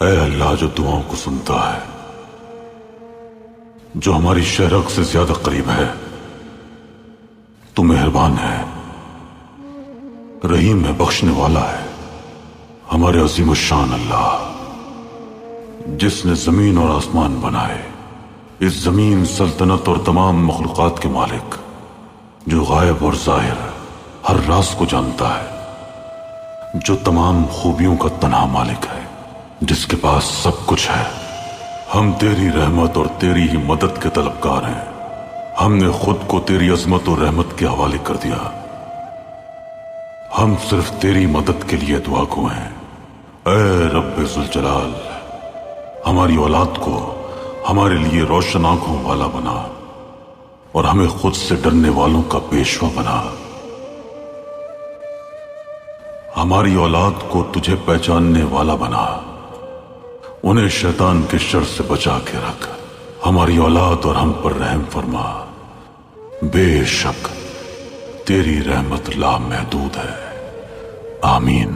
اے اللہ جو دعاؤں کو سنتا ہے، جو ہماری شہرک سے زیادہ قریب ہے، تو مہربان ہے، رحیم ہے، بخشنے والا ہے، ہمارے عظیم الشان اللہ جس نے زمین اور آسمان بنائے، اس زمین، سلطنت اور تمام مخلوقات کے مالک، جو غائب اور ظاہر ہر راز کو جانتا ہے، جو تمام خوبیوں کا تنہا مالک ہے، جس کے پاس سب کچھ ہے۔ ہم تیری رحمت اور تیری ہی مدد کے طلبگار ہیں۔ ہم نے خود کو تیری عظمت اور رحمت کے حوالے کر دیا۔ ہم صرف تیری مدد کے لیے دعا گو ہیں۔ اے رب ذوالجلال، ہماری اولاد کو ہمارے لیے روشن آنکھوں والا بنا اور ہمیں خود سے ڈرنے والوں کا پیشوا بنا۔ ہماری اولاد کو تجھے پہچاننے والا بنا، انہیں شیطان کے شر سے بچا کے رکھ۔ ہماری اولاد اور ہم پر رحم فرما، بے شک تیری رحمت لامحدود ہے۔ آمین۔